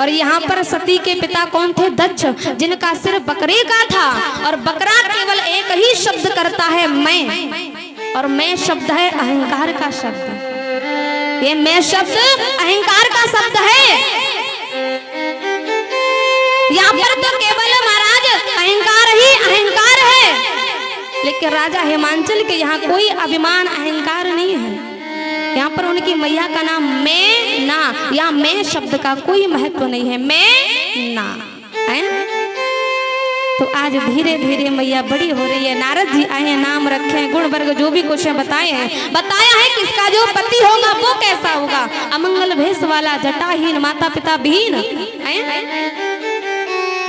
और यहाँ पर सती के पिता कौन थे? दक्ष, जिनका सिर बकरे का था और बकरा केवल एक ही शब्द करता है मैं, और मैं शब्द है अहंकार का शब्द। ये मैं शब्द अहंकार का शब्द है। यहाँ पर तो केवल महाराज अहंकार ही अहंकार है, लेकिन राजा हिमांचल के यहाँ कोई अभिमान अहंकार नहीं है। यहाँ पर उनकी मैया का नाम मैं ना, या मैं शब्द का कोई महत्व नहीं है, मैं ना है। तो आज धीरे धीरे मैया बड़ी हो रही है। नारद जी आए हैं, नाम रखे हैं, गुण वर्ग जो भी कुछ है बताए हैं। बताया है कि इसका जो पति होगा वो कैसा होगा, अमंगल भेष वाला, जटाहीन, माता पिता विहीन है।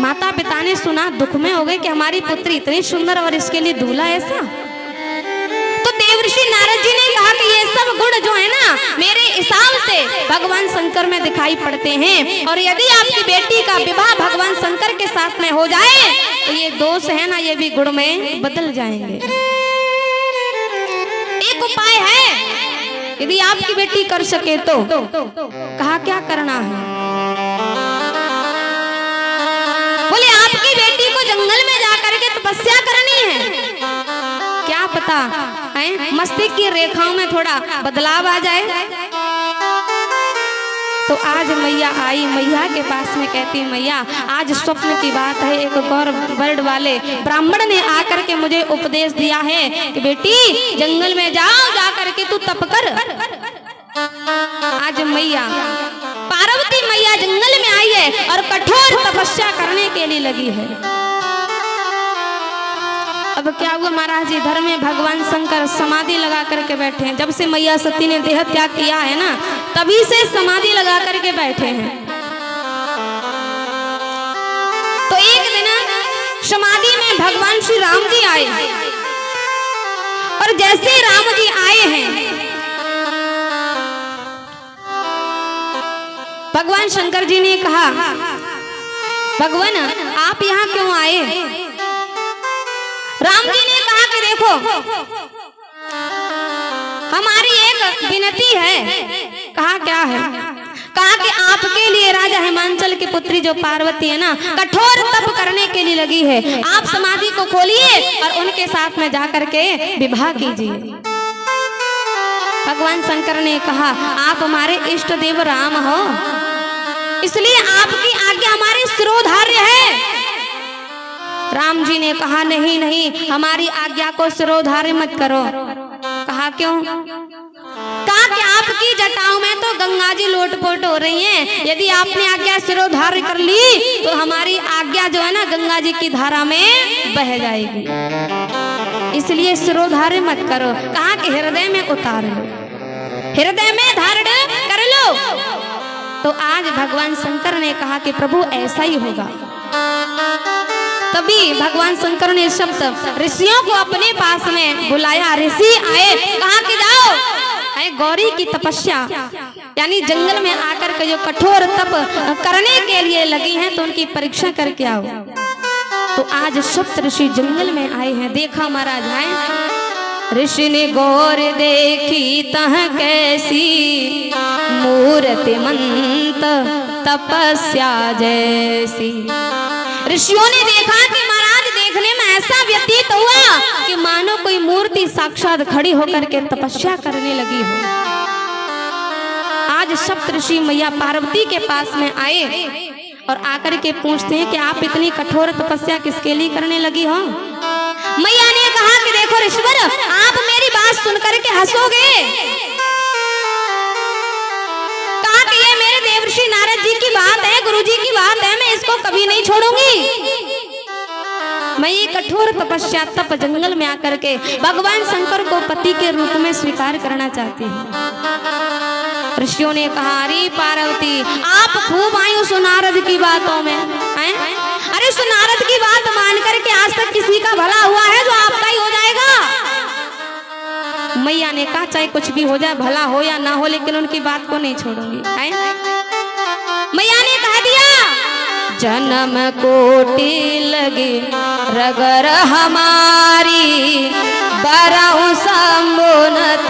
माता पिता ने सुना, दुख में हो गए कि हमारी पुत्री इतनी सुंदर और इसके लिए दूल्हा ऐसा। तो देवर्षि नारद जी ने कहा कि ये सब गुण जो है ना मेरे हिसाब से भगवान शंकर में दिखाई पड़ते हैं, और यदि आपकी बेटी का विवाह भगवान शंकर के साथ में हो जाए तो ये दोष है ना, ये भी गुण में बदल जाएंगे। एक उपाय है, यदि आपकी बेटी कर सके तो। कहा क्या करना है? बोले आपकी बेटी को जंगल में जाकर के तपस्या करनी है। क्या पता है मस्तिष्क की रेखाओं में थोड़ा बदलाव आ जाए। तो आज मैया आई, मैया के पास में कहती, मैया आज स्वप्न की बात है, एक गौर वर्ण वाले ब्राह्मण ने आकर के मुझे उपदेश दिया है कि बेटी जंगल में जाओ, जाकर के तू तप कर। आज मैया पार्वती मैया जंगल में आई है और कठोर तपस्या करने के लिए लगी है। अब क्या हुआ महाराज जी, धर्म में भगवान शंकर समाधि लगा करके बैठे हैं। जब से मैया सती ने देह त्याग किया है ना, तभी से समाधि लगा करके बैठे हैं। तो एक दिन समाधि में भगवान श्री राम जी आए, और जैसे राम जी आए हैं भगवान शंकर जी ने कहा, भगवान आप यहाँ क्यों आए? राम जी ने कहा कि देखो हमारी एक विनती है। कहा क्या है? कहा कि आपके लिए राजा हिमांचल की पुत्री जो पार्वती है ना, कठोर तप करने के लिए लगी है। आप समाधि को खोलिए और उनके साथ में जाकर के विवाह कीजिए। भगवान शंकर ने कहा आप हमारे इष्ट देव राम हो, इसलिए आपकी आज्ञा हमारी शिरोधार्य है। राम जी ने कहा नहीं नहीं, हमारी आज्ञा को शिरोधार्य मत करो। कहा क्यों? कहा कि आपकी जटाओं में तो गंगा जी लोटपोट हो रही हैं। यदि आपने आज्ञा शिरोधार्य कर ली तो हमारी आज्ञा जो है ना गंगा जी की धारा में बह जाएगी, इसलिए शिरोधार्य मत करो। कहा कि हृदय में उतार लो, हृदय में धारण कर लो। तो आज भगवान शंकर ने कहा कि प्रभु ऐसा ही होगा। तभी भगवान शंकर ने शब्द ऋषियों को अपने पास में बुलाया। ऋषि आए, कहा कि जाओ गौरी की तपस्या यानी जंगल में आकर के जो कठोर तप करने के लिए लगी हैं तो उनकी परीक्षा करके आओ। तो आज सप्त ऋषि जंगल में आए हैं। देखा महाराज है, ऋषि ने गौर देखी तह कैसी, मूर्ति मंत तपस्या जैसी। ऋषियों ने देखा कि महाराज देखने में ऐसा व्यतीत हुआ कि मानो कोई मूर्ति साक्षात खड़ी होकर के तपस्या करने लगी हो। आज सप्त ऋषि मैया पार्वती के पास में आए और आकर के पूछते हैं कि आप इतनी कठोर तपस्या किसके लिए करने लगी हो? मैया ने कहा कि देखो ऋषिवर, आप मेरी बात सुनकर के हंसोगे। कहा कि ये मेरे देवर्षि नारद जी की बात है, गुरु जी की बात है, मैं इसको कभी नहीं छोड़ूंगी। मैं ये कठोर तपस्या तप जंगल में आकर के भगवान शंकर को पति के रूप में स्वीकार करना चाहती हूँ। ऋषियों ने कहा अरे पार्वती, आप खूब आई हो सुनारद की बातों में हैं? अरे सुनारद की बात मान करके आज तक किसी का भला हुआ है जो आपका ही हो जाएगा? मैया ने कहा चाहे कुछ भी हो जाए, भला हो या ना हो, लेकिन उनकी बात को नहीं छोड़ूंगी। मैया ने कह दिया जन्म कोटि लगे रगर हमारी, बराऊं संबोनत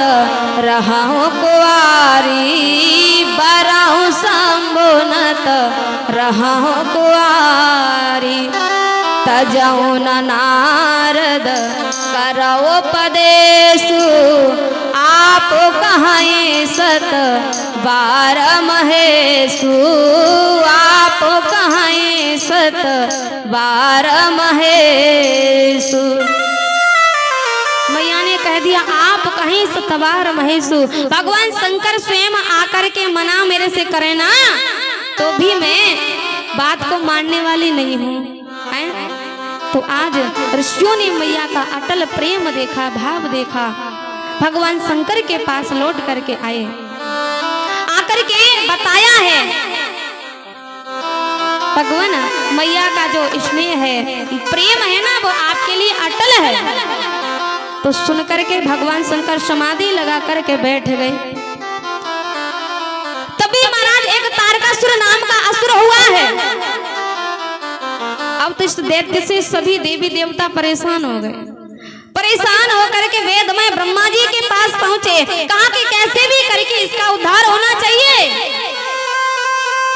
रहाऊं कुआरी, बराहु संबुनत रहु कुआरी तजऊ नारद करो उपदेशु आप कहें सत बार महेशु आप कहें सत बार महेशु। मैया ने कह दिया आप कहीं सतबार महेशु। भगवान शंकर स्वयं आकर के मना मेरे से करे ना तो भी मैं बात को मानने वाली नहीं हूँ। तो आज ऋषियों ने मैया का अटल प्रेम देखा, भाव देखा, भगवान शंकर के पास लौट करके आए, आकर के बताया है भगवान मैया का जो स्नेह है, प्रेम है ना, वो आपके लिए अटल है। तो सुन करके भगवान शंकर समाधि लगा करके बैठ गए। तभी महाराज एक तारकासुर नाम का असुर हुआ है। अब तो इस दैत्य से सभी देवी देवता परेशान हो गए। परेशान होकर के वेदमय ब्रह्मा जी के पास पहुंचे, कहा कि कैसे भी करके इसका उद्धार होना चाहिए।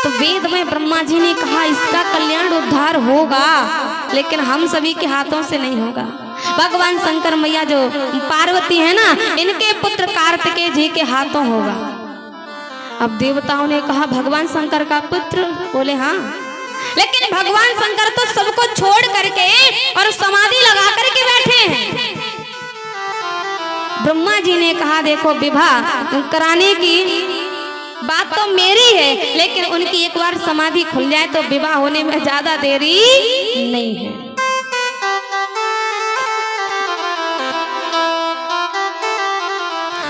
तो वेदमय ब्रह्मा जी ने कहा इसका कल्याण उद्धार होगा, लेकिन हम सभी के हाथों से नहीं होगा। भगवान शंकर मैया जो पार्वती है ना, इनके पुत्र कार्तिकेय जी के हाथों होगा। अब देवताओं ने कहा भगवान शंकर का पुत्र, बोले हाँ, लेकिन भगवान शंकर तो सबको छोड़ करके और समाधि लगा करके बैठे हैं। ब्रह्मा जी ने कहा देखो विवाह कराने की बात तो मेरी है, लेकिन उनकी एक बार समाधि खुल जाए तो विवाह होने में ज्यादा देरी नहीं है।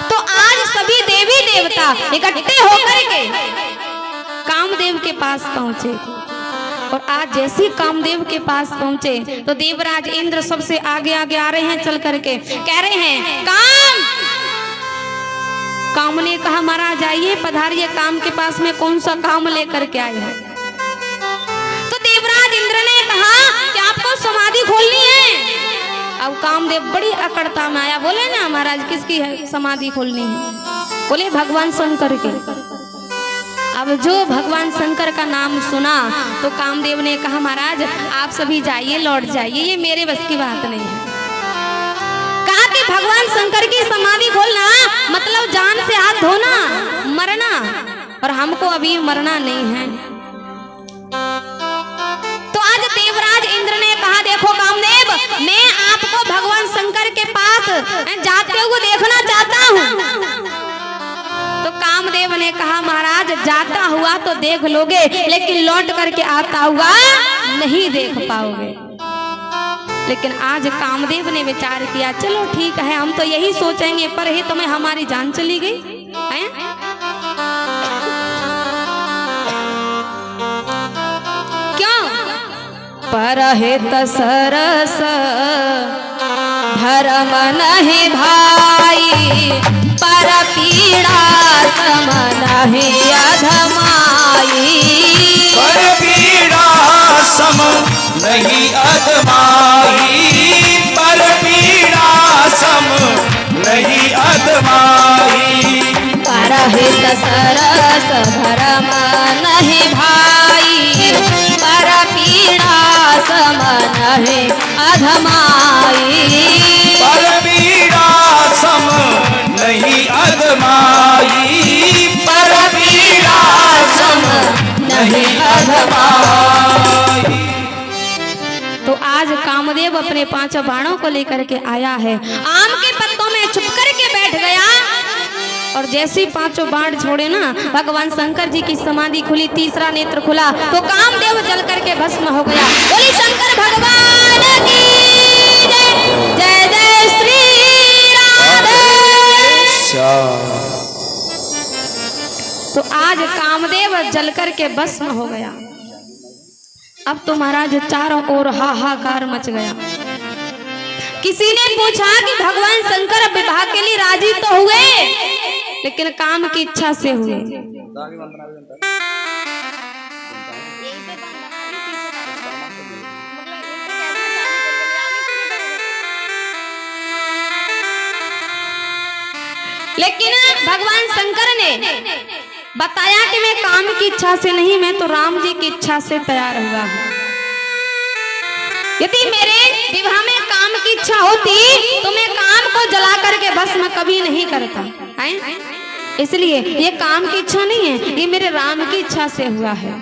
तो आज सभी देवी देवता इकट्ठे होकर के कामदेव के पास पहुंचे। और आज जैसे कामदेव के पास पहुंचे तो देवराज इंद्र सबसे आगे आगे आ रहे हैं, चल करके कह रहे हैं काम ने कहा महाराज आइए पधारिए, काम के पास में कौन सा काम लेकर के आए हैं। तो देवराज इंद्र ने कहा कि आपको समाधि खोलनी है। अब कामदेव बड़ी अकड़ता में आया, बोले ना महाराज किसकी है समाधि खोलनी है? बोले भगवान शंकर की। अब जो भगवान शंकर का नाम सुना तो कामदेव ने कहा महाराज आप सभी जाइए, लौट जाइए, ये मेरे बस की बात नहीं है। कहा कि भगवान शंकर की समाधि खोलना मतलब जान से हाथ धोना, मरना, और हमको अभी मरना नहीं है। तो आज देवराज इंद्र ने कहा देखो कामदेव, मैं आपको भगवान शंकर के पास जाते हुए देखना चाहता हूँ। तो कामदेव ने कहा महाराज जाता हुआ तो देख लोगे, लेकिन लौट करके आता हुआ नहीं देख पाओगे। लेकिन आज कामदेव ने विचार किया चलो ठीक है, हम तो यही सोचेंगे, पर ही तुम्हें हमारी जान चली गई है? क्यों? परहित सरस धर्म नहीं भाई, पर पीड़ा सम नहीं अधमाई, पर पीड़ा सम नहीं अधमाई, पर पीड़ा सम नहीं अधमाई। परहित सरस धर्म नहीं भाई, पर पीड़ा सम नहीं अधमाई, पर पीड़ा सम नहीं अधमाई, पर पीड़ा सम नहीं अधमाई। तो आज कामदेव अपने 5 बाणों को लेकर के आया है, आम के पत्तों में छुप करके बैठ गया, और जैसे 5 बाण छोड़े ना भगवान शंकर जी की समाधि खुली, तीसरा नेत्र खुला तो कामदेव जल करके भस्म हो गया। बोली शंकर भगवान की जय, जय जय श्री राधे। तो आज कामदेव जल करके भस्म हो गया। अब तो महाराज चारों ओर हाहाकार मच गया। किसी ने पूछा कि भगवान शंकर विवाह के लिए राजी तो हुए, लेकिन काम की इच्छा से हुए। लेकिन भगवान शंकर ने बताया कि मैं काम की इच्छा से नहीं, मैं तो राम जी की इच्छा से तैयार हुआ हूँ। यदि मेरे विवाह में काम की इच्छा होती तो मैं काम को जला करके भस्म कभी नहीं करता है। इसलिए ये काम की इच्छा नहीं है, ये मेरे राम की इच्छा से हुआ है।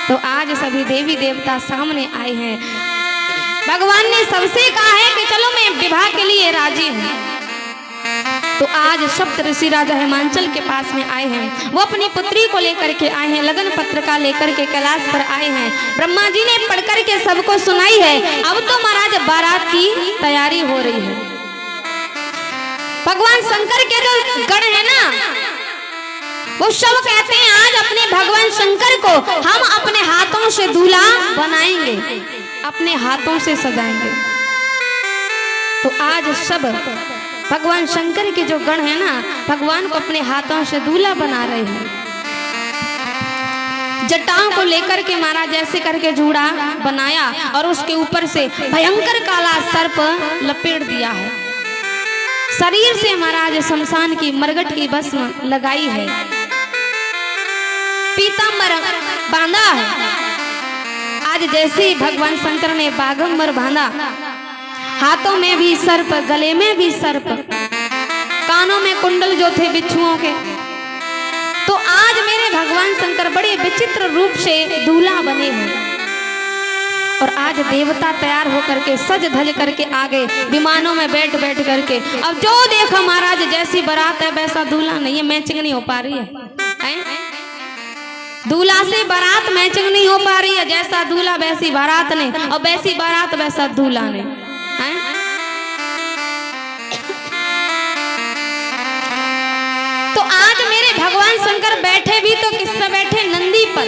तो आज सभी देवी देवता सामने आए हैं। भगवान ने सबसे कहा है कि चलो मैं विवाह के लिए राजी हूँ। तो आज सप्त ऋषि राजा हिमांचल के पास में आए हैं। वो अपनी पुत्री को लेकर के आए हैं, लगन पत्रिका लेकर के कैलाश पर आए हैं। ब्रह्मा जी ने पढ़कर के सबको सुनाई है। अब तो महाराज बारात की तैयारी हो रही है। भगवान शंकर के जो गण है ना, वो सब कहते हैं आज अपने भगवान शंकर को हम अपने हाथों से दूल्हा बनाएंगे, अपने हाथों से सजाएंगे। तो आज सब भगवान शंकर के जो गण है ना, भगवान को अपने हाथों से दूल्हा बना रहे हैं। जटाओं को लेकर के महाराज जैसे करके जूड़ा बनाया और उसके ऊपर से भयंकर काला सर्प लपेट दिया है। शरीर से महाराज शमशान की मरगट की भस्म लगाई है, पीतांबर बांधा है। आज जैसे ही भगवान शंकर ने बागंबर बांधा, हाथों में भी सर्प, गले में भी सर्प, कानों में कुंडल जो थे बिच्छुओं के। तो आज मेरे भगवान शंकर बड़े विचित्र रूप से दूल्हा बने हैं। और आज देवता तैयार होकर के सज धज करके आ गए, विमानों में बैठ बैठ करके। अब जो देखा महाराज जैसी बारात है वैसा दूल्हा नहीं है, मैचिंग नहीं हो पा रही है। दूल्हा से बारात मैचिंग नहीं हो पा रही है। जैसा दूल्हा वैसी बारात नहीं, और वैसी बारात वैसा दूल्हा नहीं। तो आज मेरे भगवान शंकर बैठे भी तो किस पे बैठे? नंदी पर।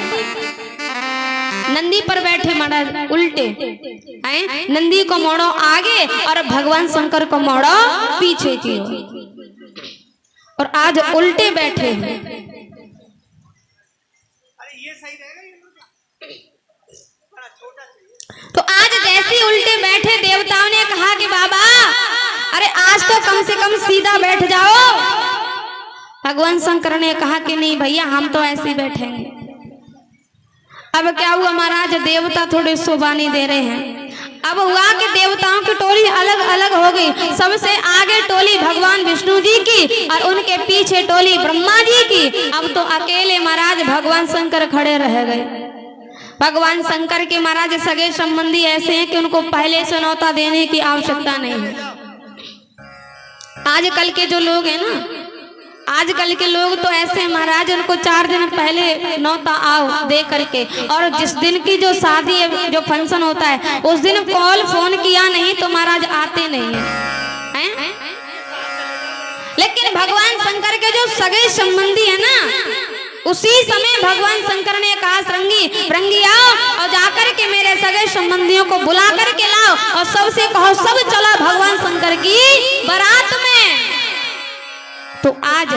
नंदी पर बैठे महाराज उल्टे हैं। नंदी को मोड़ो आगे और भगवान शंकर को मोड़ो पीछे की ओर, और आज उल्टे बैठे हैं। तो आज जैसे उल्टे बैठे, देवताओं ने कहा कि बाबा अरे आज तो कम से कम सीधा बैठ जाओ। भगवान शंकर ने कहा कि नहीं भैया, हम तो ऐसे ही बैठेंगे। अब क्या हुआ महाराज, देवता थोड़े शोभा नहीं दे रहे हैं। अब हुआ कि देवताओं की टोली अलग अलग हो गई। सबसे आगे टोली भगवान विष्णु जी की और उनके पीछे टोली ब्रह्मा जी की। अब तो अकेले महाराज भगवान शंकर खड़े रह गए। भगवान शंकर के महाराज सगे संबंधी ऐसे हैं कि उनको पहले से न्योता देने की आवश्यकता नहीं है। आजकल के जो लोग हैं ना, आजकल के लोग तो ऐसे महाराज उनको 4 दिन पहले न्योता आओ दे करके, और जिस दिन की जो शादी है, जो फंक्शन होता है, उस दिन कॉल फोन किया नहीं तो महाराज आते नहीं है। लेकिन भगवान शंकर के जो सगे संबंधी है ना, उसी समय भगवान शंकर ने कहा श्रृंगी आओ और जाकर के मेरे सगे संबंधियों को बुला करके लाओ और सबसे कहो सब चला भगवान शंकर की बारात में। तो आज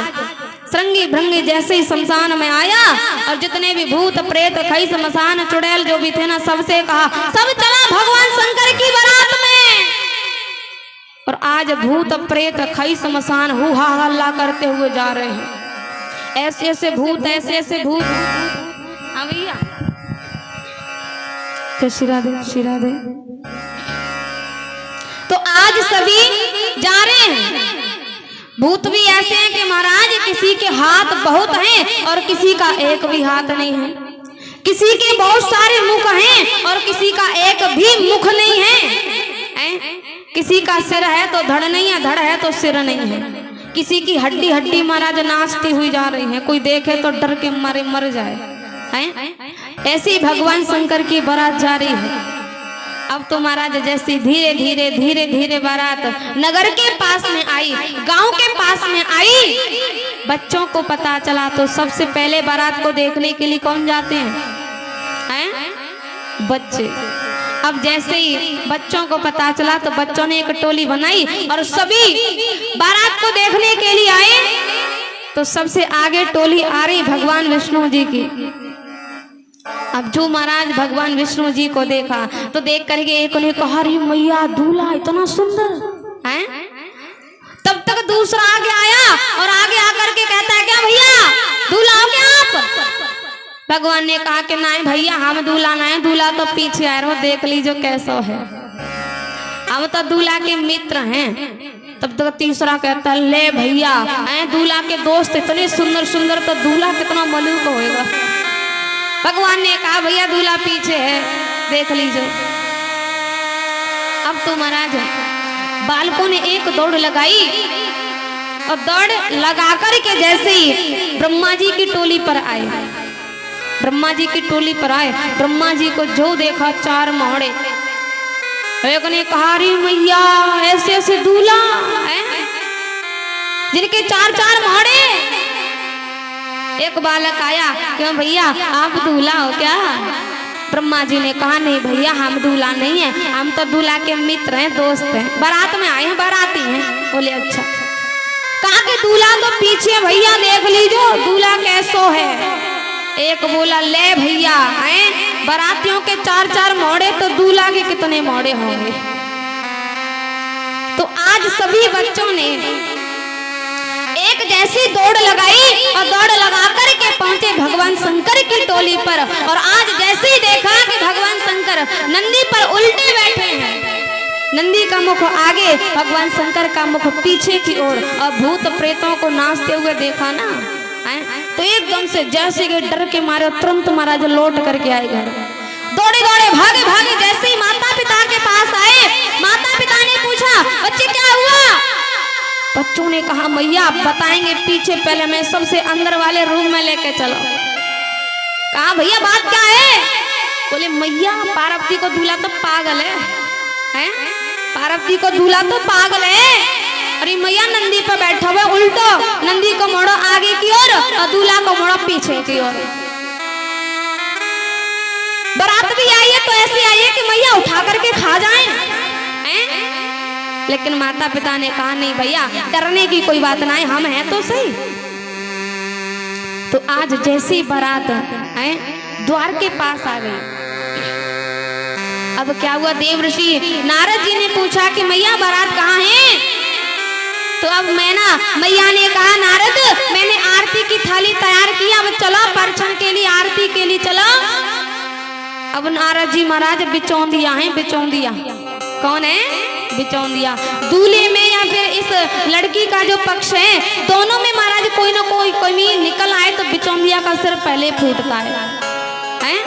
श्रृंगी भृंगी जैसे ही शमशान में आया और जितने भी भूत प्रेत खई शमशान चुड़ैल जो भी थे ना, सबसे कहा सब चला भगवान शंकर की बारात में। और आज भूत प्रेत खई शमशान हुआ हल्ला करते हुए जा रहे हैं। ऐसे ऐसे भूत, ऐसे ऐसे भूत। हाँ भैया, शिरा दे। तो आज सभी जा रहे हैं। भूत भी ऐसे हैं कि महाराज किसी के हाथ बहुत हैं और किसी का एक भी हाथ नहीं है। किसी के बहुत सारे मुख हैं और किसी का एक भी मुख नहीं है। किसी का सिर है तो धड़ नहीं है, धड़ है तो सिर नहीं है। किसी की हड्डी हड्डी महाराज नाचती हुई जा रही है, कोई देखे तो डर के मारे मर जाए हैं। ऐसे ही भगवान शंकर की बारात जा रही है। अब तो महाराज जैसी धीरे धीरे बारात नगर के पास में आई, गांव के पास में आई, बच्चों को पता चला तो सबसे पहले बारात को देखने के लिए कौन जाते हैं? बच्चे। अब जैसे ही बच्चों को पता चला तो बच्चों ने एक टोली बनाई और सभी बारात को देखने के लिए आए। तो सबसे आगे टोली आ रही भगवान विष्णु जी की। अब जो महाराज भगवान विष्णु जी को देखा तो देख करके एक ने कहा अरे मैया दूल्हा इतना सुंदर है। तब तक दूसरा आगे आया और आगे आकर के कहता है क्या भैया दूल्हा हो क्या आप? भगवान ने कहा कि नहीं भैया हम दूल्हा नहीं, दूल्हा तो पीछे आ रहा हो, देख लीजिए कैसा है, हम तो दूल्हा के मित्र हैं। तब तो तीसरा कहता है ले भैया दूल्हा के दोस्त इतने सुंदर सुंदर, तो दूल्हा कितना मलूक होएगा। भगवान ने कहा भैया दूल्हा पीछे है, देख लीजिए। अब तो महाराज बालकों ने एक दौड़ लगाई और दौड़ लगा कर के जैसे ही ब्रह्मा जी की टोली पर आए, ब्रह्मा जी की टोली पर आए, ब्रह्मा जी को जो देखा चार मोहड़े। एक ने कहा रे मैया ऐसे ऐसे दूल्हा है जिनके चार चार मोहड़े। एक बालक आया, क्यों भैया आप दूल्हा हो क्या? ब्रह्मा जी ने कहा नहीं भैया हम दूल्हा नहीं है, हम तो दूल्हा के मित्र हैं, दोस्त हैं, बारात में आए हैं, बाराती हैं। बोले अच्छा। कहा कि दूल्हा तो पीछे भैया देख लीजिए दूल्हा कैसो है। एक बोला ले भैया हैं बारातियों के चार चार मोड़े, तो दूल्हा के कितने मोड़े होंगे। तो आज सभी बच्चों ने एक जैसी दौड़ लगाई और दौड़ लगा कर के पहुंचे भगवान शंकर की टोली पर। और आज जैसे ही देखा कि भगवान शंकर नंदी पर उल्टे बैठे हैं, नंदी का मुख आगे, भगवान शंकर का मुख पीछे की ओर, और भूत प्रेतों को नाचते हुए देखा ना, तो एकदम से जैसे कि डर के मारे तुरंत महाराज लौट करके आए घर। दौड़े दौड़े भागे भागे जैसे ही माता पिता के पास आए, माता पिता ने पूछा बच्चे क्या हुआ? बच्चों ने कहा मैया आप बताएंगे पीछे, पहले मैं सबसे अंदर वाले रूम में लेके चलो। कहा भैया बात क्या है? बोले मैया पार्वती को दूल्हा तो पागल है, हैं? पार्वती को दूल्हा तो पागल है। अरे मैया नंदी पर बैठा हुआ उल्टो, नंदी को मोड़ो आगे की ओर और दूल्हा को मोड़ो पीछे की ओर। बारात भी आई है तो ऐसी आई है कि मैया उठा करके खा जाएं, हैं? लेकिन माता पिता ने कहा नहीं भैया डरने की कोई बात नहीं, हम हैं तो सही। तो आज जैसी बारात है द्वार के पास आ गई। अब क्या हुआ, देव ऋषि नारद जी ने पूछा कि मैया बारात कहाँ है? तो अब मैया ने कहा नारद मैंने आरती की थाली तैयार की, अब चलो परछन के लिए आरती के लिए चलो। अब नारद जी महाराज बिचौंदिया हैं, बिचौंदिया कौन है? बिचौंदिया। दूल्हे में या फिर इस लड़की का जो पक्ष है दोनों में महाराज कोई ना कोई कमी निकल आए तो बिचौंदिया का सिर पहले फूटता है?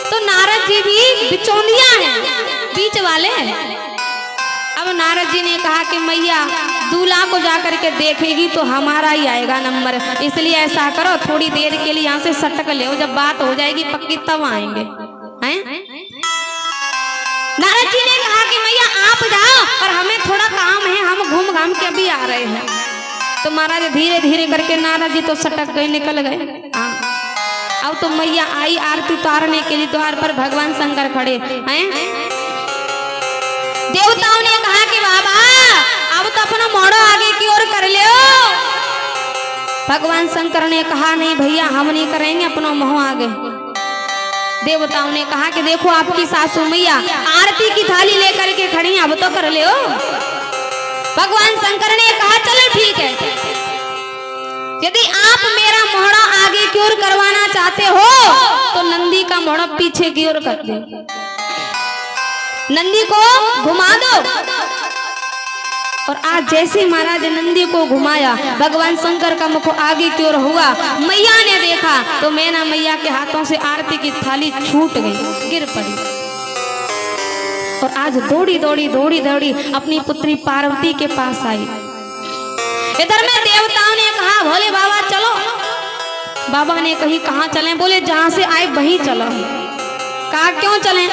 तो नारद जी भी बिचौंदिया हैं, बीच वाले। अब नारद जी ने कहा कि मैया दूल्हा को जाकर के देखेगी तो हमारा ही आएगा नंबर, इसलिए ऐसा करो थोड़ी देर के लिए यहाँ से सटक ले, जब बात हो जाएगी पक्की तब आएंगे, हैं? नारद जी ने कहा कि मैया आप जाओ और हमें थोड़ा काम है, हम घूम घाम के अभी आ रहे हैं। तो महाराज धीरे धीरे करके नारद जी तो सटक गए, निकल गए। अब तो मैया आई आरती उतारने के लिए, द्वार पर भगवान शंकर खड़े हैं। देवताओं ने कहा कि बाबा अब तो अपना मोड़ो आगे की ओर कर लो। भगवान शंकर ने कहा नहीं भैया हम नहीं करेंगे, अपना मोह आगे। देवताओं ने कहा कि देखो आपकी सासू मैया आरती की थाली लेकर के खड़ी, अब तो कर लो। भगवान शंकर ने कहा चलो ठीक है, यदि आप मेरा मोहड़ा आगे की ओर करवाना चाहते हो तो नंदी का मोहड़ा पीछे की ओर कर दो, नंदी को घुमा दो। और आज जैसे महाराज नंदी को घुमाया, भगवान शंकर का मुख आगे की ओर हुआ, मैया ने देखा तो मैना मैया के हाथों से आरती की थाली छूट गई, गिर पड़ी। और आज दौड़ी दौड़ी दौड़ी दौड़ी अपनी पुत्री पार्वती के पास आई। इधर में देवताओं ने कहा भोले बाबा चलो। बाबा ने कही कहाँ चलें? बोले जहाँ से आए वहीं चलो। कहा क्यों चलें?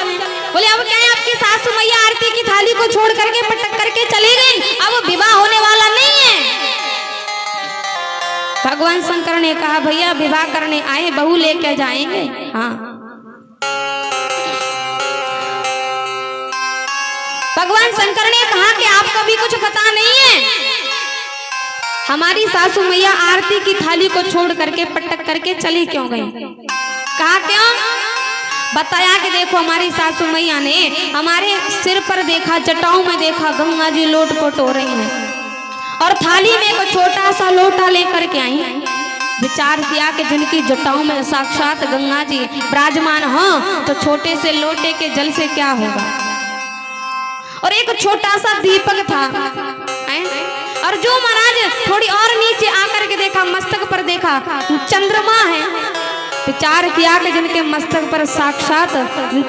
बोले अब क्या है, आपकी सासू मैया आरती की थाली को छोड़ करके पटक करके चली गई, अब विवाह होने वाला नहीं है। भगवान शंकर ने कहा भैया विवाह करने आए, बहू लेके जाएंगे। हाँ भगवान शंकर ने कहा कि आपको भी कुछ पता नहीं है, हमारी सासू मैया आरती की थाली को छोड़ करके पटक करके चली क्यों गई? कहा क्यों? बताया कि देखो हमारी सासू मैया ने हमारे सिर पर देखा, जटाओं में देखा गंगा जी लोट पोट हो रही हैं और थाली में एक छोटा सा लोटा लेकर के आई। विचार किया कि जिनकी जटाओं में साक्षात गंगा जी विराजमान हो तो छोटे से लोटे के जल से क्या होगा। और एक छोटा सा दीपक था और जो महाराज थोड़ी और नीचे आकर के देखा, मस्तक पर देखा चंद्रमा है। विचार किया कि जिनके मस्तक पर साक्षात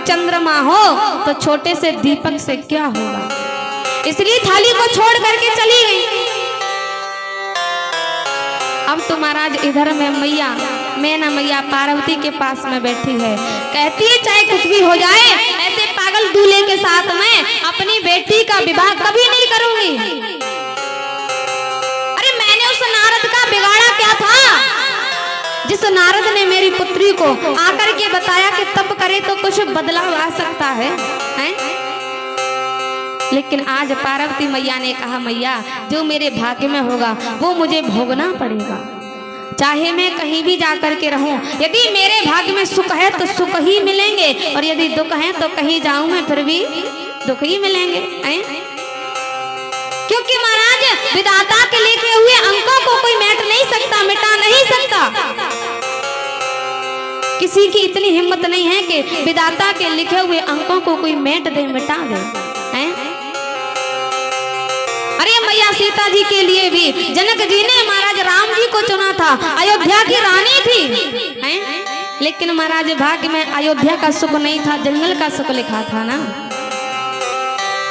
चंद्रमा हो तो छोटे से दीपक से क्या होगा। इसलिए थाली को छोड़ करके चली गई। अब तो महाराज इधर में मैया मैना मैया पार्वती के पास में बैठी है, कहती है चाहे कुछ भी हो जाए ऐसे पागल दूल्हे के साथ मैं अपनी बेटी का विवाह कभी नहीं करूंगी। अरे मैंने उस नारद का बिगाड़ा क्या था, जिस नारद ने मेरी पुत्री को आकर के बताया कि तप करे तो कुछ बदलाव आ सकता है, लेकिन आज पार्वती मैया ने कहा मैया जो मेरे भाग्य में होगा वो मुझे भोगना पड़ेगा, चाहे मैं कहीं भी जाकर के रहूं। यदि मेरे भाग्य में सुख है तो सुख ही मिलेंगे और यदि दुख है तो कहीं जाऊं मैं फिर भी दुख ही मिलेंगे। क्योंकि महाराज विधाता के लिखे हुए अंकों को कोई मेट नहीं सकता, मिटा नहीं सकता। किसी की इतनी हिम्मत नहीं है कि विधाता के लिखे हुए अंकों को कोई मेट दे, मिटा दे। अरे मैया सीता जी के लिए भी जनक जी ने महाराज राम जी को चुना था, अयोध्या की रानी थी, लेकिन महाराज भाग्य में अयोध्या का सुख नहीं था, जंगल का सुख लिखा था ना।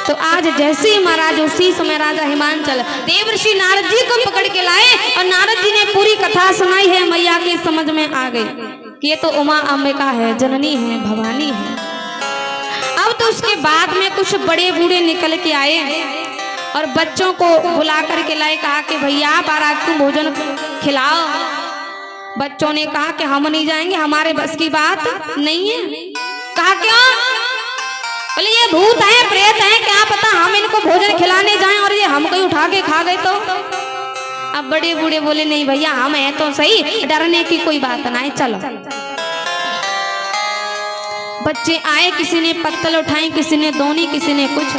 तो आज जैसे ही महाराज उसी समय राजा हिमांचल देवर्षि नारद जी को पकड़ के लाए और नारद जी ने पूरी कथा सुनाई है, मैया की समझ में आ गई कि ये तो उमा अंबिका है, जननी है, भवानी है। अब तो उसके बाद में कुछ बड़े बूढ़े निकल के आए और बच्चों को बुला करके लाए, कहा कि भैया बारात को भोजन खिलाओ। बच्चों ने कहा कि हम नहीं जाएंगे, हमारे बस की बात नहीं है। कहा क्यों? बोले ये भूत है, प्रेत है, क्या पता हम इनको भोजन खिलाने जाएं और ये हमको ही उठा के खा गए तो। अब बड़े बूढ़े बोले नहीं भैया हम हैं तो सही, डरने की कोई बात ना है, चलो। बच्चे आए, किसी ने पत्तल उठाई, किसी ने दोनी, किसी ने कुछ।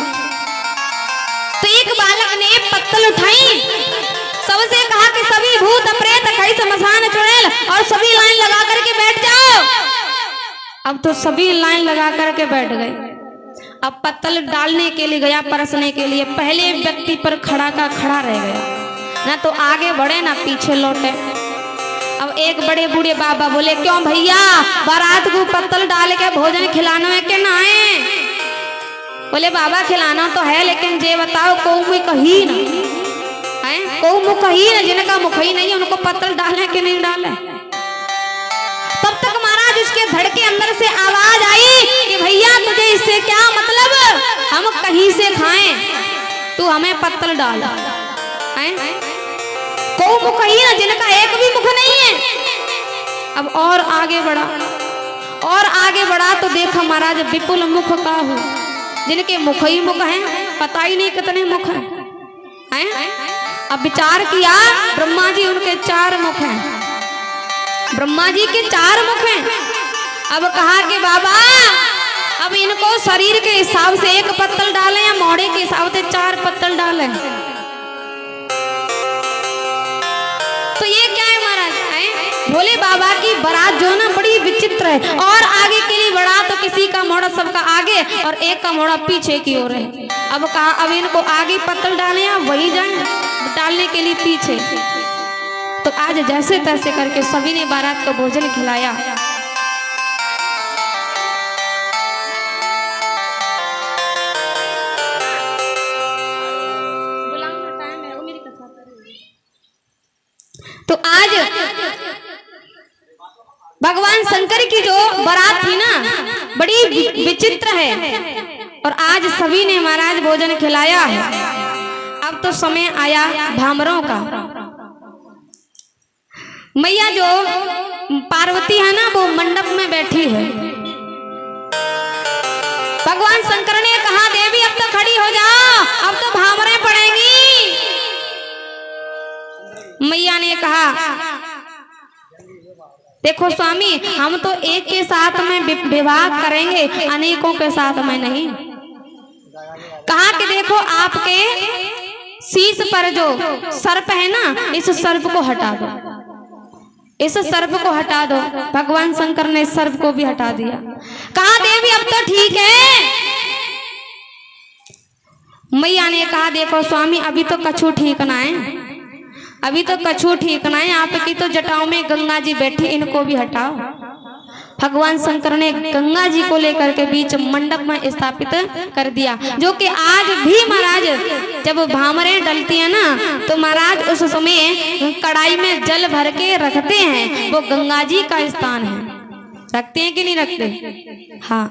तो एक बालक ने पत्तल उठाई, सबसे कहा कि सभी भूत प्रेत कई शमशान चुड़ैल और सभी लाइन लगा करके बैठ जाओ। अब तो सभी लाइन लगा करके बैठ गए। अब पत्तल डालने के लिए गया, परसने के लिए, पहले व्यक्ति पर खड़ा का खड़ा रह गया, ना तो आगे बढ़े ना पीछे लौटे। अब एक बड़े बूढ़े बाबा बोले क्यों भैया बारात को पत्तल डाल के भोजन खिलाना है कि ना है? बोले बाबा खिलाना तो है, लेकिन ये बताओ को मुख ही ना है, को मुख ही ना, जिनका मुख ही नहीं है उनको पत्तल डाले कि नहीं डाले। तब तक महाराज उसके धड़ के अंदर से आवाज आई कि भैया तुझे इससे क्या मतलब, हम कहीं से खाएं, तू हमें पत्तल डाल। को मुख ही ना, जिनका एक भी मुख नहीं है। अब और आगे बढ़ा तो देखा महाराज विपुल मुख का हो, जिनके मुख ही मुख हैं, पता ही नहीं कितने मुख हैं। अब विचार किया ब्रह्मा जी उनके 4 मुख हैं, ब्रह्मा जी के 4 मुख हैं। अब कहा कि बाबा अब इनको शरीर के हिसाब से 1 पत्तल डालें या मोड़े के हिसाब से 4 पत्तल डालें। तो ये क्या है महाराज? भोले बाबा की बारात जो ना बड़ी विचित्र है, और आगे के लिए बढ़ा तो किसी का मोड़ा सबका आगे और एक का मोड़ा पीछे की ओर है। अब कहा अब इनको आगे पत्तल डालें या वही जाए डालने के लिए पीछे। तो आज जैसे तैसे करके सभी ने बारात को भोजन खिलाया। तो आज भगवान शंकर की जो बारात थी ना बड़ी विचित्र है, और आज सभी ने महाराज भोजन खिलाया है। अब तो समय आया भामरों का। मैया जो पार्वती है ना वो मंडप में बैठी है। भगवान शंकर ने कहा देवी अब तो खड़ी हो जाओ, अब तो भामरें पड़ेंगी। मैया ने कहा देखो स्वामी हम तो एक के साथ में विवाह करेंगे, अनेकों के साथ में नहीं। कहा कि देखो आपके शीश पर जो सर्प है ना, इस सर्प को हटा दो। इस सर्प को हटा दो। भगवान शंकर ने इस सर्प को भी हटा दिया। कहा देवी अब तो ठीक है। मैया ने कहा देखो स्वामी अभी तो कछू ठीक ना है, अभी तो कछू ठीक ना है, आपकी तो जटाओं में गंगा जी बैठी, इनको भी हटाओ। भगवान शंकर ने गंगा जी को लेकर के बीच मंडप में स्थापित कर दिया, जो कि आज भी महाराज जब भामरें डलती है ना तो महाराज उस समय कढ़ाई में जल भर के रखते हैं, वो गंगा जी का स्थान है। रखते हैं कि नहीं रखते? हाँ।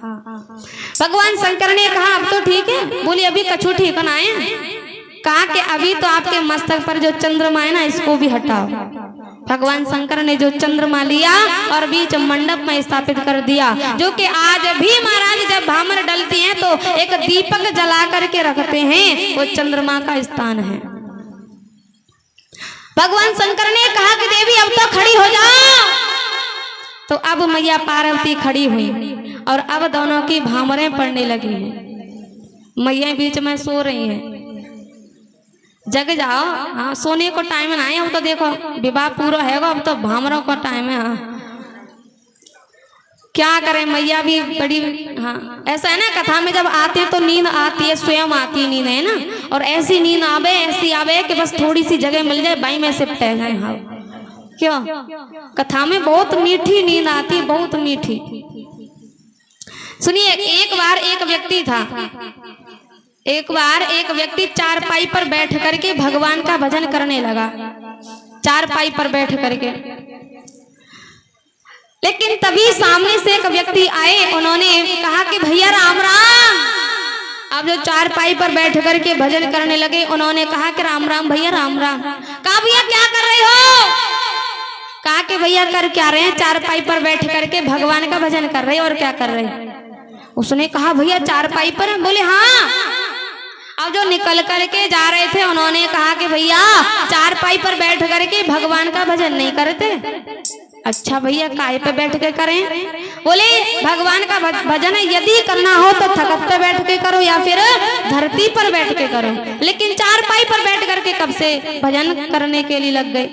भगवान शंकर ने कहा अब तो ठीक है। बोली अभी कछू ठीक ना है। कहा कि अभी तो आपके मस्तक पर जो चंद्रमा है ना इसको भी हटाओ। भगवान शंकर ने जो चंद्रमा लिया और बीच मंडप में स्थापित कर दिया, जो कि आज भी महाराज जब भामर डलती हैं तो एक दीपक जला करके रखते हैं, वो चंद्रमा का स्थान है। भगवान शंकर ने कहा कि देवी अब तो खड़ी हो जाओ। तो अब मैया पार्वती खड़ी हुई और अब दोनों की भामरें पड़ने लगी हैं। मैया बीच में सो रही हैं। जग जाओ, हाँ सोने को टाइम ना है, अब तो देखो विवाह पूरा है, अब तो भामरों का टाइम है। हाँ क्या करें, मैया भी बड़ी, हाँ ऐसा है ना कथा में जब आते हैं तो नींद आती है, स्वयं आती है नींद, है ना। और ऐसी नींद आवे, ऐसी आवे कि बस थोड़ी सी जगह मिल जाए बाई में से टह जाए। हाँ क्यों, कथा में बहुत मीठी नींद आती है, बहुत मीठी। सुनिए, एक बार एक व्यक्ति था, एक बार एक व्यक्ति चारपाई पर बैठ करके भगवान का भजन करने लगा, चारपाई पर बैठ करके। लेकिन तभी सामने से एक व्यक्ति आए, उन्होंने कहा कि भैया राम राम। अब जो चारपाई पर बैठ करके भजन करने लगे, उन्होंने कहा कि राम राम भैया राम राम। कहा भैया क्या कर रहे हो? कहा कि भैया कर क्या रहे हैं? चारपाई पर बैठ करके भगवान का भजन कर रहे हैं। और क्या कर रहे हैं? उसने कहा भैया चारपाई पर। बोले हाँ। अब जो निकल करके जा रहे थे उन्होंने कहा कि भैया चारपाई पर बैठ करके भगवान का भजन नहीं करते। अच्छा भैया काहे पे बैठ के करें? बोले भगवान का भजन यदि करना हो तो तख्त पे बैठ के करो या फिर धरती पर बैठ के करो, लेकिन चारपाई पर बैठ करके कब से भजन करने के लिए लग गए।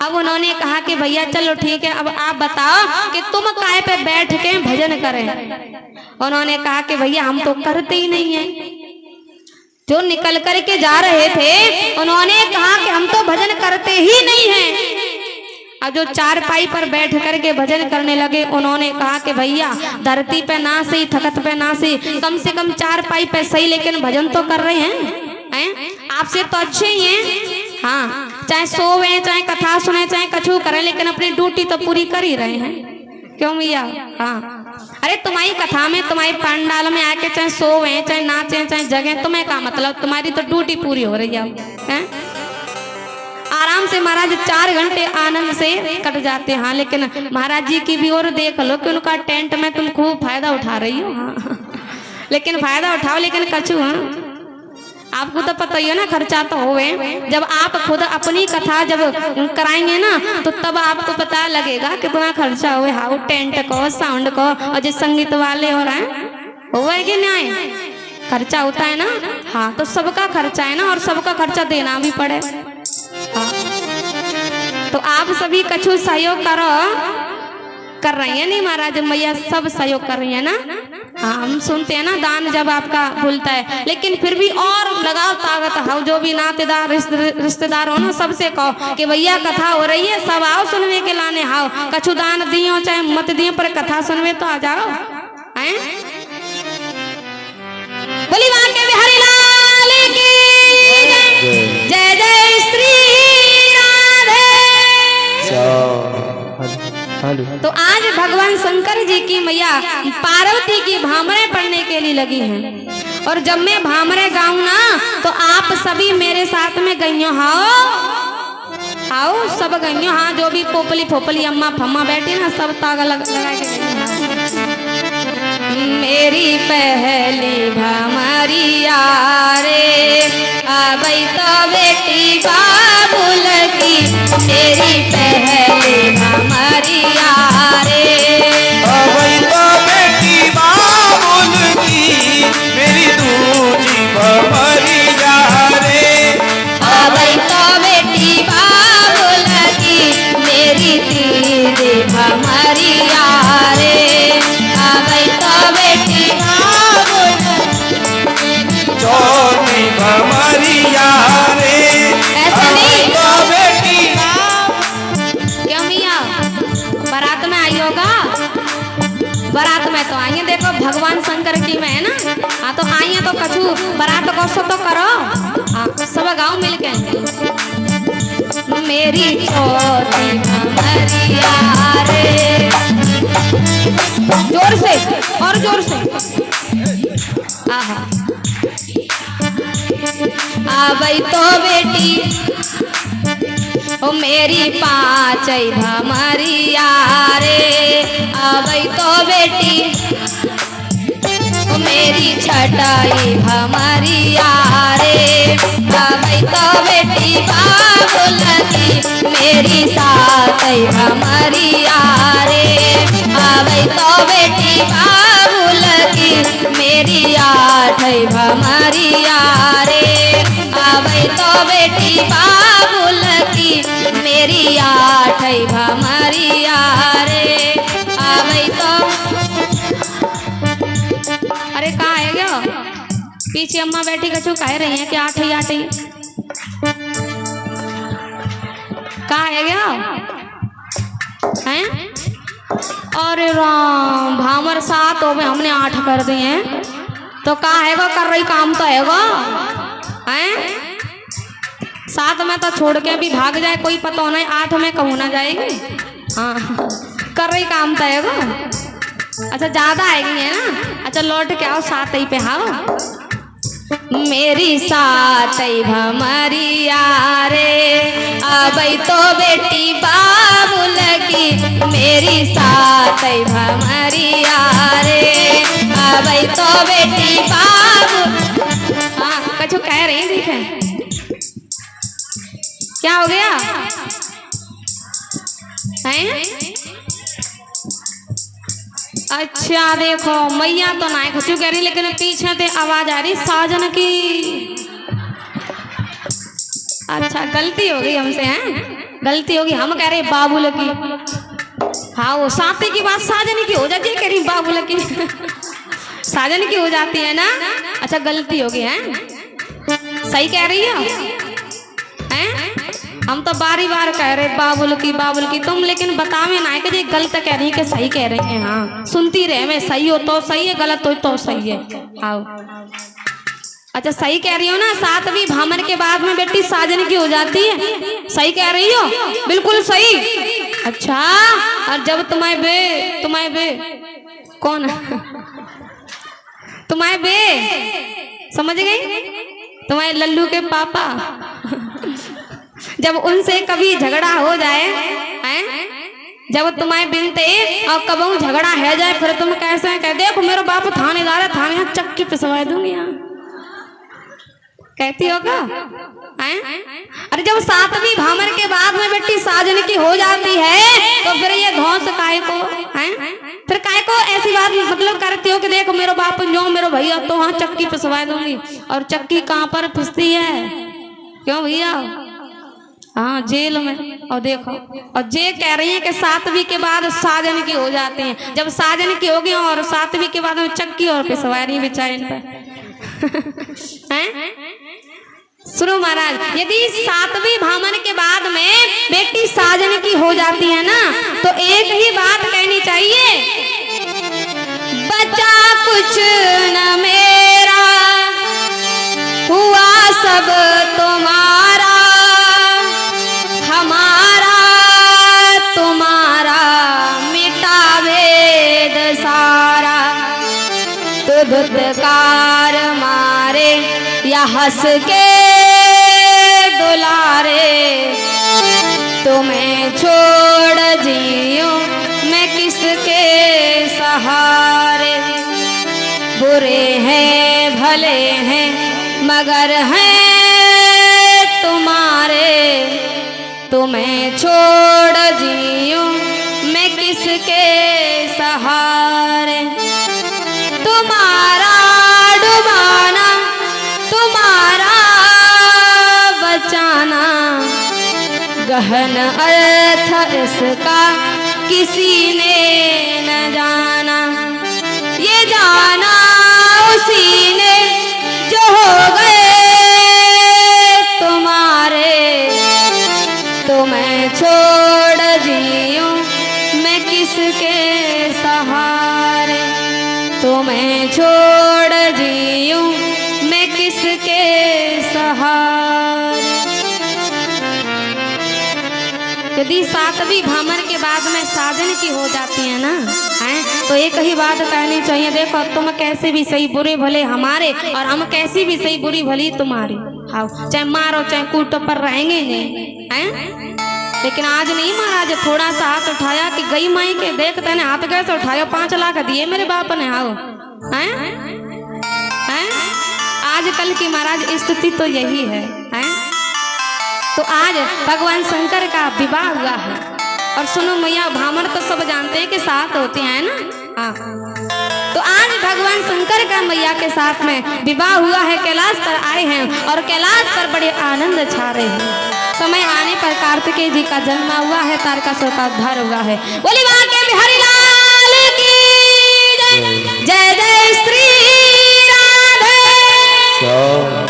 अब उन्होंने कहा कि भैया चलो ठीक है, अब आप बताओ कि तुम काहे पे बैठ के भजन करें। उन्होंने कहा कि भैया हम तो करते ही नहीं है। जो निकल करके जा रहे थे उन्होंने कहा कि हम तो भजन करते ही नहीं हैं। अब जो चारपाई पर बैठ करके भजन करने लगे उन्होंने कहा कि भैया धरती पे ना सही, तख्त पे ना सही, कम से कम चारपाई पे सही, लेकिन भजन तो कर रहे हैं, आपसे तो अच्छे ही हैं। हाँ चाहे सोवे, चाहे कथा सुने, चाहे कछु करें, लेकिन अपनी ड्यूटी तो पूरी कर ही रहे हैं। क्यों भैया? हाँ अरे तुम्हारी कथा में, तुम्हारी पंडाल में आके चाहे सोवे, चाहे नाचे, चाहे जगह, तुम्हें क्या मतलब, तुम्हारी तो ड्यूटी पूरी हो रही है। आराम से महाराज 4 घंटे आनंद से कट जाते हैं। हाँ लेकिन महाराज जी की भी और देख लो कि उनका टेंट में तुम खूब फायदा उठा रही हो। हाँ लेकिन फायदा उठाओ, लेकिन कछु हाँ आपको तो पता ही है ना, खर्चा तो होवे। जब आप खुद अपनी कथा जब कराएंगे ना तो तब आपको पता लगेगा कितना खर्चा हुए। हाँ टेंट को, साउंड को, और जो संगीत वाले हो रहे हैं हुआ कि नहीं, खर्चा होता है ना। हाँ तो सबका खर्चा है ना, और सबका खर्चा देना भी पड़े। हाँ तो आप सभी कछु सहयोग करो, कर रही है नहीं महाराज मैया सब सहयोग कर रही है ना। हाँ हम सुनते हैं ना दान जब आपका भूलता है, लेकिन फिर भी और लगाओ ताकत। हाँ जो भी नातेदार रिश्तेदार हो ना सबसे कहो कि भैया कथा हो रही है, सब आओ सुनने के लाने। हाँ कछु दान दियो चाहे मत दियो, पर कथा सुनवे तो आ जाओ। हैं बोली वहां के बिहारी लाल की जय जय श्री राधे। तो आज भगवान शंकर जी की मैया पार्वती की भामरे पढ़ने के लिए लगी हैं। और जब मैं भामरे गाऊं ना तो आप सभी मेरे साथ में गइयो। आओ सब गइयो। हाँ जो भी पोपली फोपली अम्मा फम्मा बैठी ना सब तागा लगा के मेरी पहली भामरिया रे अबई तो बेटी बाबुल की, मेरी पहली भामरिया रे अबई तो बेटी बाबुल की, मेरी दूजी भामरिया रे अबई तो बेटी बाबुल की, मेरी तो आइए, देखो भगवान शंकर की में है ना। हाँ तो आइए तो कछु बारात को तो करो। हाँ सब गाँव मिलके। मेरी चौथी भमरिया रे, जोर से और जोर से। आहा आबई तो बेटी ओ मेरी पाँचई भमरिया रे, आबई तो बेटी ओ मेरी छटाई भमरिया रे, आबई तो बेटी बाबुल की मेरी सातई भमरिया रे, आबई तो बेटी बाबुल की मेरी आठई भमरिया रे, आबई तो बेटी बाबुल की मेरी आठई भमरिया रे, आबई तो। अरे कहाँ है क्या? पीछे अम्मा बैठी कछु कह रही हैं कि आठई आठई कहाँ है क्या हैं? अरे राम, भामर 7 हो गए, हमने 8 कर दिए हैं तो कहाँ है वो? कर रही काम तो है वो हैं? 7 में तो छोड़ के भी भाग जाए कोई पता नहीं, 8 में कहूँ ना जाएगी। हाँ कर रही काम तो है वो। अच्छा ज्यादा आएगी है ना। अच्छा लौट के आओ 7 ही पे। हाँ मेरी 7 भमरिया रे, आबई तो बेटी बाबुल की मेरी 7 भमरिया रे, आबई तो बेटी बाबू। हाँ कछु कह रही देखे क्या हो गया है? अच्छा देखो मैया तो ना कछु कह रही, लेकिन पीछे से आवाज आ रही साजन की। अच्छा गलती हो गई हमसे हैं, गलती होगी। हम कह रहे बाबुल की। हाँ वो 7 की बात साजन की हो जाती है, कह रही बाबुल की साजन की हो जाती है ना। अच्छा गलती होगी है, सही कह रही हो हैं? हम तो बारी बार कह रहे बाबुल की तुम, लेकिन बतावे ना कि ये गलत कह रही कि सही कह रही हैं। हाँ सुनती रहे, मैं सही हो तो सही है, गलत हो तो सही है। आओ अच्छा सही कह रही हो ना। 7वीं भामर के बाद में बेटी साजन की हो जाती है, सही कह रही हो, बिल्कुल सही। अच्छा और जब तुम्हारे बे कौन तुम्हारे बे समझ गई, तुम्हारे लल्लू के पापा जब उनसे कभी झगड़ा हो जाए हैं, जब तुम्हारे बिनते और कबू झगड़ा है जाए, फिर तुम कैसे कह देखो मेरा बाप थानेदार है, थाने यहाँ चक्की पिसवा दूंगी यहाँ, कहती होगा हैं? अरे जब 7वीं भामर के बाद में बेटी साजन की हो जाती है तो फिर ये धौंस काय को हैं? फिर काय को ऐसी बात मतलब करती हो कि देखो मेरा बाप जो मेरा भैया तो हाँ चक्की पिसवा दूंगी। और चक्की कहाँ पर पिसती है? क्यों भैया? हाँ जेल में। और देखो और जे कह रही है कि 7वीं के बाद साजन की हो जाते हैं। जब साजन की होगी और 7वीं के बाद में चक्की और पिसवा रही बेचारे पे हैं? सुनो महाराज, यदि 7वीं भामन के बाद में बेटी साजन की हो जाती है ना तो एक ही बात कहनी चाहिए, बचा कुछ न मेरा हुआ सब तुम्हारा, हमारा तुम्हारा मिटा वेद सारा, तो धुतकार मारे या हंस के दुलारे, तुम्हें छोड़ जियो मैं किसके सहारे, बुरे हैं भले हैं मगर हैं तुम्हारे, तुम्हें छोड़ जियो मैं किसके सहारे, तुम्हारा डुबाना तुम्हारा बचाना, गहन अर्थ इसका किसी ने न जाना, ये जाना उसी ने जो हो गए तुम्हारे, तुम्हें छोड़ जियो मैं किसके सहारे। तुम्हें छोड़ जीऊं मैं किसके सहारे। यदि सातवीं भामर के बाद में साजन की हो जाती है ना, हैं, तो एक ही बात कहनी चाहिए, देखो तुम कैसे भी सही बुरे भले हमारे, और हम कैसी भी सही बुरी भली तुम्हारी। हाँ, चाहे मारो चाहे कूटो पर रहेंगे नहीं, हैं। लेकिन आज नहीं महाराज, थोड़ा सा हाथ उठाया कि गई माई के, देखते ने हाथ कैसे उठाया, 5 लाख दिए मेरे बाप ने। आओ, हैं, हैं, आजकल की महाराज स्थिति तो यही है, हैं। तो आज भगवान शंकर का विवाह हुआ है, और सुनो मैया, भामर तो सब जानते हैं कि 7 होते हैं ना। हाँ, तो आज भगवान शंकर का मैया के साथ में विवाह हुआ है, कैलाश पर आए हैं, और कैलाश पर बड़े आनंद छा रहे हैं। समय आने पर कार्तिकेय जी का जन्म हुआ है, तारकासुर का उद्धार हुआ है। बोली बांके बिहारी लाल की जय, जय जय श्री राधे। और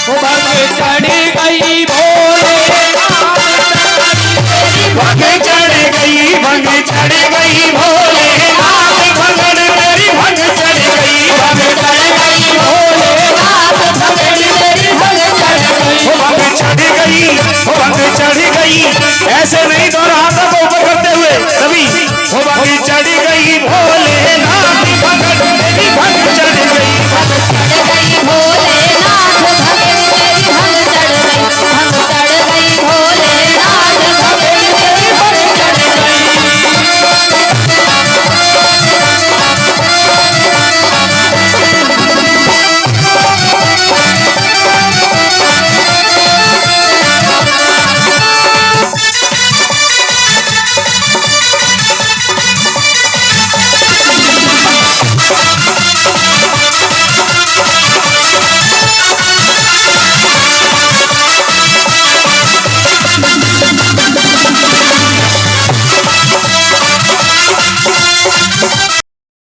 वो भंग चढ़ गई भोले भंग चढ़ गई भंग चढ़ गई भोले नाथ भंगड़ मेरी भंग चढ़ गई भंग चढ़ गई भोले नाथ भंगड़ मेरी भंग चढ़ गई भंग चढ़ गई